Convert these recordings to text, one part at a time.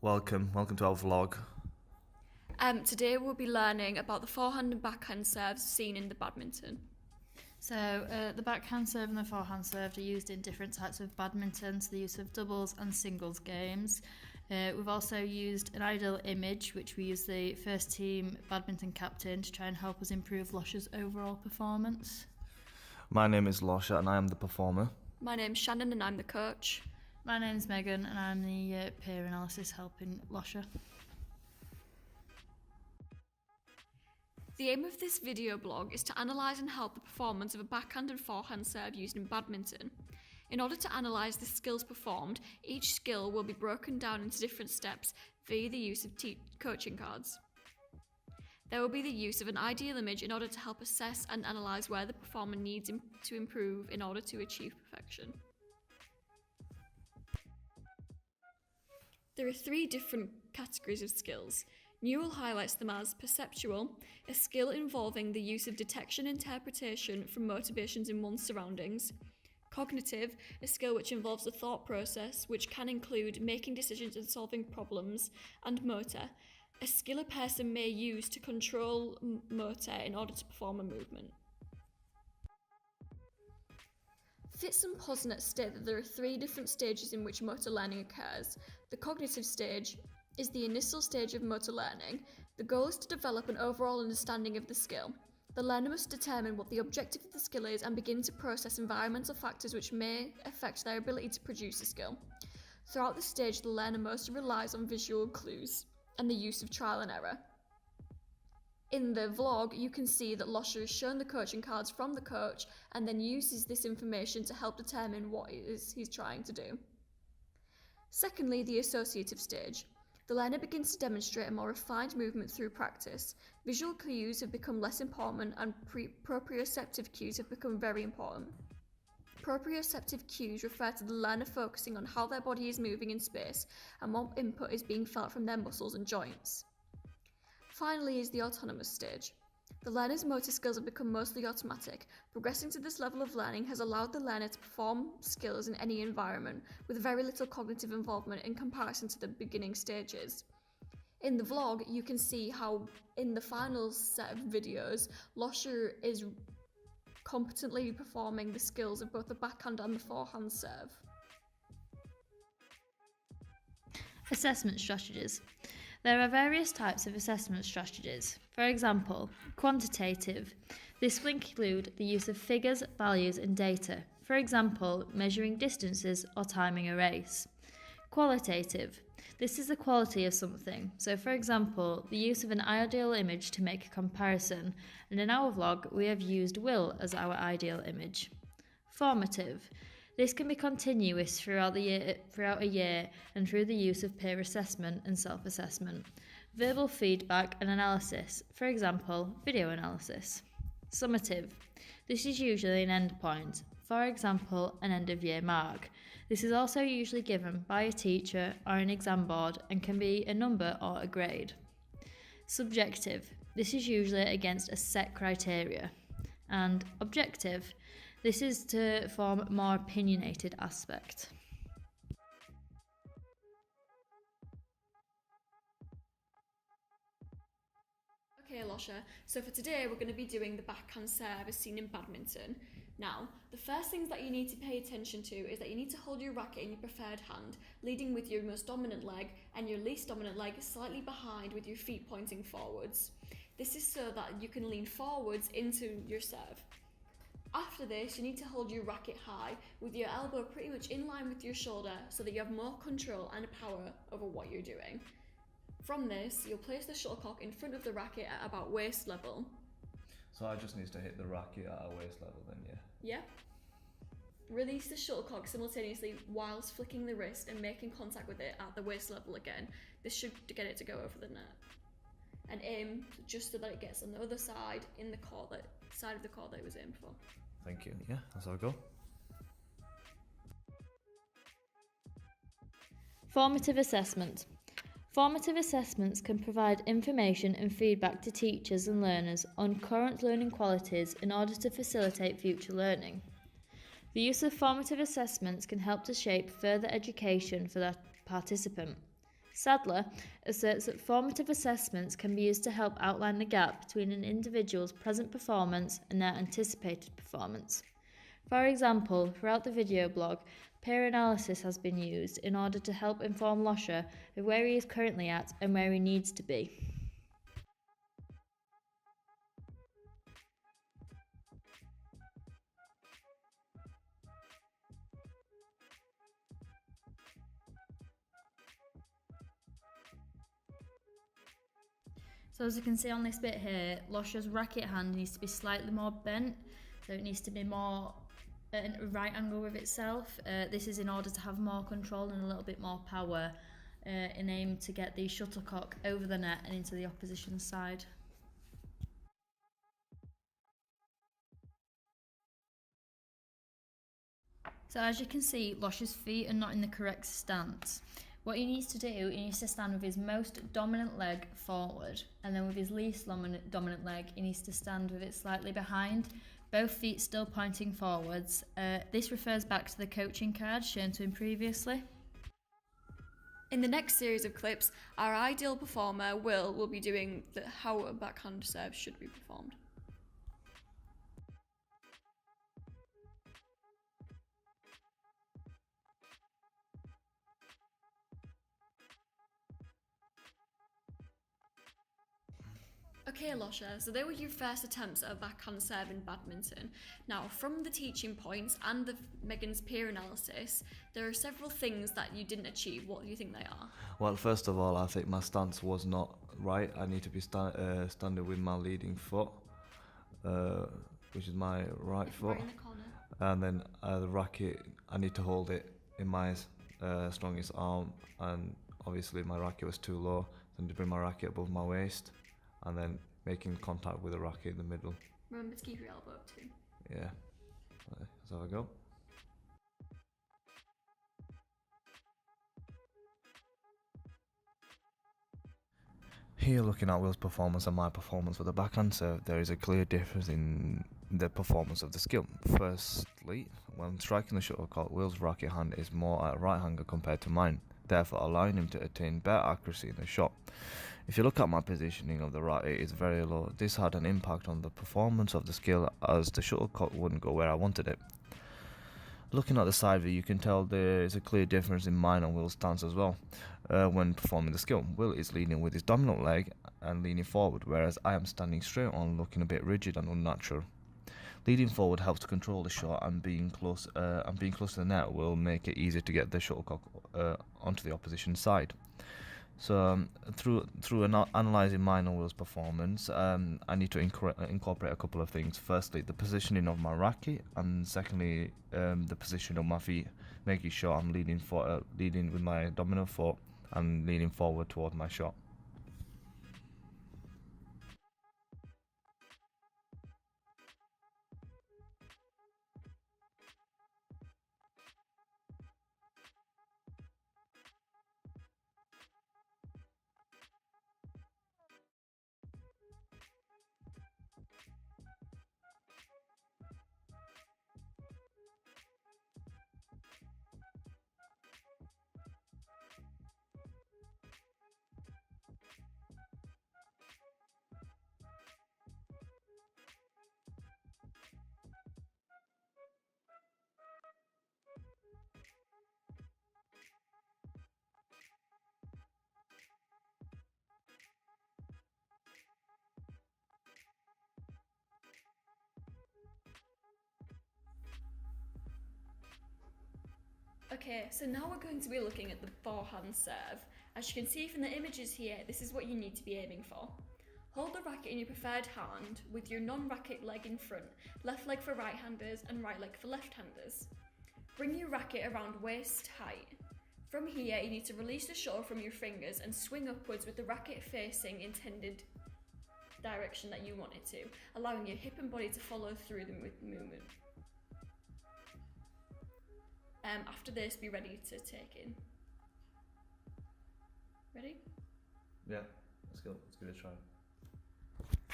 Welcome to our vlog. Today we'll be learning about the forehand and backhand serves seen in the badminton. So the backhand serve and the forehand serve are used in different types of badminton, so the use of doubles and singles games. We've also used an ideal image, which we use the first team badminton captain to try and help us improve Losher's overall performance. My name is Losher and I am the performer. My name's Shannon and I'm the coach. My name's Megan and I'm the peer analysis helping Losher. The aim of this video blog is to analyse and help the performance of a backhand and forehand serve used in badminton. In order to analyse the skills performed, each skill will be broken down into different steps via the use of coaching cards. There will be the use of an ideal image in order to help assess and analyse where the performer needs to improve in order to achieve perfection. There are three different categories of skills. Newell highlights them as perceptual, a skill involving the use of detection and interpretation from motivations in one's surroundings. Cognitive, a skill which involves the thought process, which can include making decisions and solving problems. And motor, a skill a person may use to control motor in order to perform a movement. Fitz and Posner state that there are three different stages in which motor learning occurs. The cognitive stage is the initial stage of motor learning. The goal is to develop an overall understanding of the skill. The learner must determine what the objective of the skill is and begin to process environmental factors which may affect their ability to produce a skill. Throughout this stage, the learner mostly relies on visual clues and the use of trial and error. In the vlog, you can see that Losher has shown the coaching cards from the coach and then uses this information to help determine what it is he's trying to do. Secondly, the associative stage. The learner begins to demonstrate a more refined movement through practice. Visual cues have become less important and proprioceptive cues have become very important. Proprioceptive cues refer to the learner focusing on how their body is moving in space and what input is being felt from their muscles and joints. Finally is the autonomous stage. The learner's motor skills have become mostly automatic. Progressing to this level of learning has allowed the learner to perform skills in any environment with very little cognitive involvement in comparison to the beginning stages. In the vlog, you can see how in the final set of videos, Losher is competently performing the skills of both the backhand and the forehand serve. Assessment strategies. There are various types of assessment strategies. For example, quantitative. This will include the use of figures, values and data. For example, measuring distances or timing a race. Qualitative. This is the quality of something. So for example, the use of an ideal image to make a comparison. And in our vlog, we have used Will as our ideal image. Formative. This can be continuous throughout a year and through the use of peer assessment and self-assessment, verbal feedback and analysis, for example, video analysis. Summative. This is usually an end point, for example, an end-of-year mark. This is also usually given by a teacher or an exam board and can be a number or a grade. Subjective. This is usually against a set criteria. And objective. This is to form a more opinionated aspect. Okay, Losher, so for today we're going to be doing the backhand serve as seen in badminton. Now, the first things that you need to pay attention to is that you need to hold your racket in your preferred hand, leading with your most dominant leg and your least dominant leg slightly behind with your feet pointing forwards. This is so that you can lean forwards into your serve. After this, you need to hold your racket high with your elbow pretty much in line with your shoulder so that you have more control and power over what you're doing. From this, you'll place the shuttlecock in front of the racket at about waist level. So I just need to hit the racket at a waist level then, yeah? Yeah. Release the shuttlecock simultaneously whilst flicking the wrist and making contact with it at the waist level again. This should get it to go over the net. And aim just so that it gets on the other side in the side of the court that it was aimed for. Thank you. Yeah, that's how I go. Formative assessment. Formative assessments can provide information and feedback to teachers and learners on current learning qualities in order to facilitate future learning. The use of formative assessments can help to shape further education for the participant. Sadler asserts that formative assessments can be used to help outline the gap between an individual's present performance and their anticipated performance. For example, throughout the video blog, peer analysis has been used in order to help inform Losher of where he is currently at and where he needs to be. So as you can see on this bit here, Losher's racket hand needs to be slightly more bent, so it needs to be more at a right angle with itself. This is in order to have more control and a little bit more power in aim to get the shuttlecock over the net and into the opposition side. So as you can see, Losher's feet are not in the correct stance. What he needs to do, he needs to stand with his most dominant leg forward, and then with his least dominant leg, he needs to stand with it slightly behind, both feet still pointing forwards. This refers back to the coaching card shown to him previously. In the next series of clips, our ideal performer, will be doing how a backhand serve should be performed. Okay, Losher, so they were your first attempts at a backhand serve in badminton. Now, from the teaching points and Megan's peer analysis, there are several things that you didn't achieve. What do you think they are? Well, first of all, I think my stance was not right. I need to be standing with my leading foot, which is my right foot. Right in the corner. And then the racket, I need to hold it in my strongest arm, and obviously my racket was too low, so I need to bring my racket above my waist, and then making contact with the racket in the middle. Remember to keep your elbow up too. Yeah, that's how I go. Here, looking at Will's performance and my performance with the backhand serve, there is a clear difference in the performance of the skill. Firstly, when striking the shuttlecock, Will's racket hand is more at a right angle compared to mine, therefore allowing him to attain better accuracy in the shot. If you look at my positioning of the racket, it is very low. This had an impact on the performance of the skill, as the shuttlecock wouldn't go where I wanted it. Looking at the side view, you can tell there is a clear difference in mine and Will's stance as well when performing the skill. Will is leaning with his dominant leg and leaning forward, whereas I am standing straight on, looking a bit rigid and unnatural. Leading forward helps to control the shot, and being close to the net will make it easier to get the shuttlecock onto the opposition side. So through analysing mine and Will's performance, I need to incorporate a couple of things. Firstly, the positioning of my racket, and secondly, the position of my feet, making sure I'm leading with my dominant foot and leaning forward toward my shot. Okay, so now we're going to be looking at the forehand serve. As you can see from the images here, this is what you need to be aiming for. Hold the racket in your preferred hand with your non-racket leg in front, left leg for right-handers and right leg for left-handers. Bring your racket around waist height. From here, you need to release the shuttle from your fingers and swing upwards with the racket facing intended direction that you want it to, allowing your hip and body to follow through the movement. After this, be ready to take in. Ready? Yeah, let's go. Let's give it a try.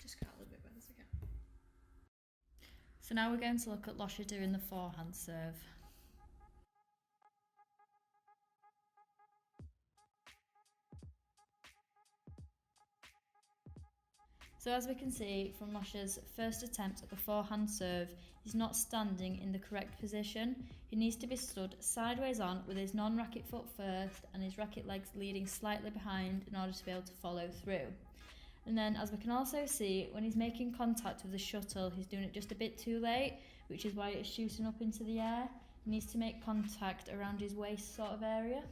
Just cut a little bit better as I can. So now we're going to look at Losher doing the forehand serve. So as we can see from Losher's first attempt at the forehand serve, he's not standing in the correct position. He needs to be stood sideways on with his non-racket foot first and his racket legs leading slightly behind in order to be able to follow through. And then as we can also see, when he's making contact with the shuttle, he's doing it just a bit too late, which is why it's shooting up into the air. He needs to make contact around his waist sort of area.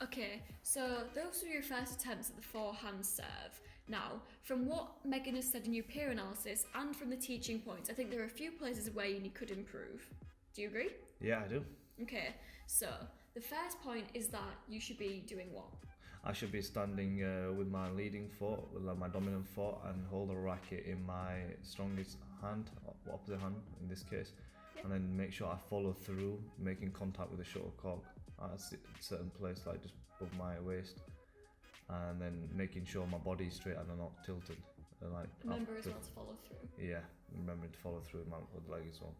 Okay, so those were your first attempts at the forehand serve. Now, from what Megan has said in your peer analysis and from the teaching points, I think there are a few places where you could improve. Do you agree? Yeah, I do. Okay, so the first point is that you should be doing what? I should be standing with my leading foot, with my dominant foot, and hold the racket in my strongest hand, or opposite hand in this case, and then make sure I follow through, making contact with the shuttlecock at a certain place, like just above my waist, and then making sure my body's straight and I'm not tilted. Like Remember as well to follow through. Yeah, remembering to follow through with my other leg as well.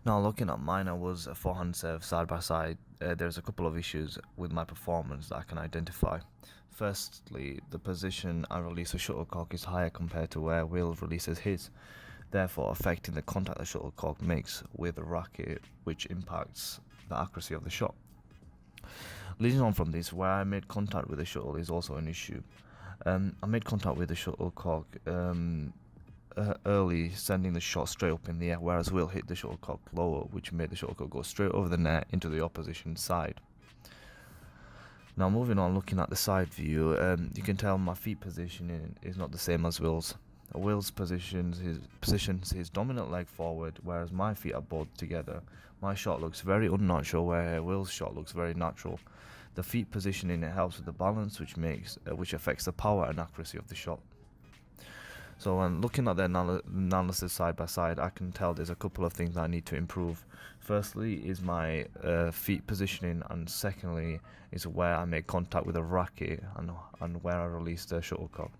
Now looking at mine, I was a forehand serve side by side. There's a couple of issues with my performance that I can identify. Firstly, the position I release a shuttlecock is higher compared to where Will releases his, therefore affecting the contact the shuttlecock makes with the racket, which impacts the accuracy of the shot. Leading on from this, where I made contact with the shuttle is also an issue. I made contact with the shuttlecock early, sending the shot straight up in the air, whereas Will hit the shuttlecock lower, which made the shuttlecock go straight over the net into the opposition side. Now moving on, looking at the side view, you can tell my feet positioning is not the same as Will's. Will's positions his dominant leg forward, whereas my feet are both together. My shot looks very unnatural, where Will's shot looks very natural. The feet positioning, it helps with the balance, which affects the power and accuracy of the shot. So when looking at the analysis side by side, I can tell there's a couple of things I need to improve. Firstly is my feet positioning, and secondly is where I make contact with the racket and where I release the shuttlecock.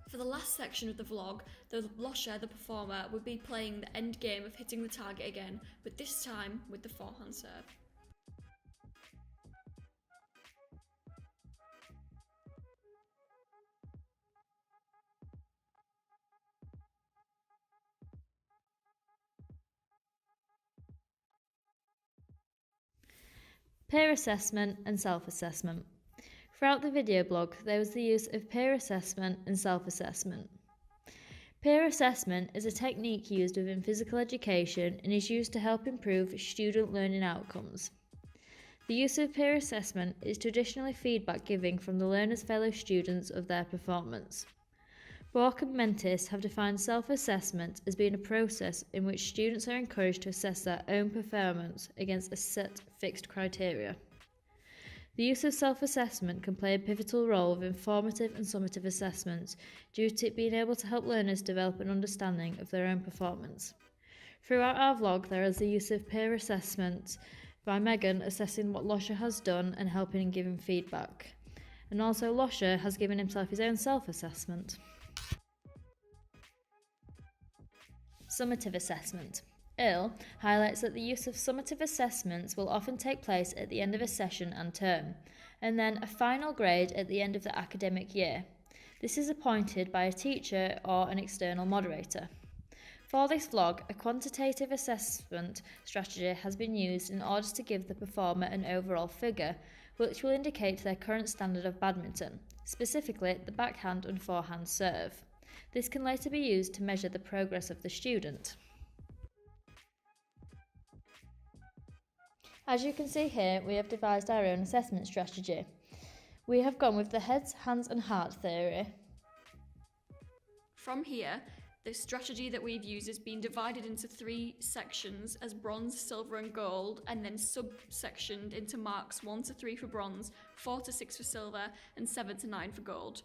For the last section of the vlog, the Losher, the performer, would be playing the end game of hitting the target again, but this time with the forehand serve. Peer assessment and self-assessment. Throughout the video blog, there was the use of peer assessment and self-assessment. Peer assessment is a technique used within physical education and is used to help improve student learning outcomes. The use of peer assessment is traditionally feedback giving from the learner's fellow students of their performance. Bork and Mentis have defined self-assessment as being a process in which students are encouraged to assess their own performance against a set fixed criteria. The use of self-assessment can play a pivotal role within formative and summative assessments due to it being able to help learners develop an understanding of their own performance. Throughout our vlog, there is the use of peer assessment by Megan assessing what Losher has done and helping and giving feedback. And also Losher has given himself his own self-assessment. Summative assessment. Earl highlights that the use of summative assessments will often take place at the end of a session and term, and then a final grade at the end of the academic year. This is appointed by a teacher or an external moderator. For this vlog, a quantitative assessment strategy has been used in order to give the performer an overall figure, which will indicate their current standard of badminton, specifically the backhand and forehand serve. This can later be used to measure the progress of the student. As you can see here, we have devised our own assessment strategy. We have gone with the heads, hands and heart theory. From here, the strategy that we've used has been divided into 3 sections as bronze, silver and gold, and then subsectioned into marks 1 to 3 for bronze, 4 to 6 for silver and 7 to 9 for gold.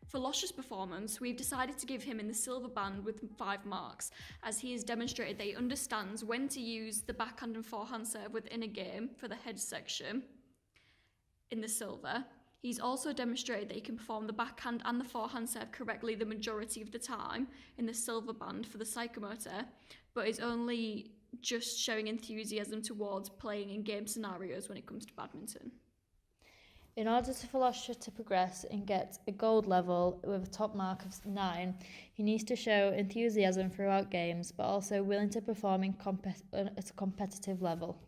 For Losher's performance, we've decided to give him in the silver band with 5 marks, as he has demonstrated that he understands when to use the backhand and forehand serve within a game for the head section in the silver. He's also demonstrated that he can perform the backhand and the forehand serve correctly the majority of the time in the silver band for the psychomotor, but is only just showing enthusiasm towards playing in game scenarios when it comes to badminton. In order for Losher to progress and get a gold level with a top mark of 9, he needs to show enthusiasm throughout games, but also willing to perform at a competitive level.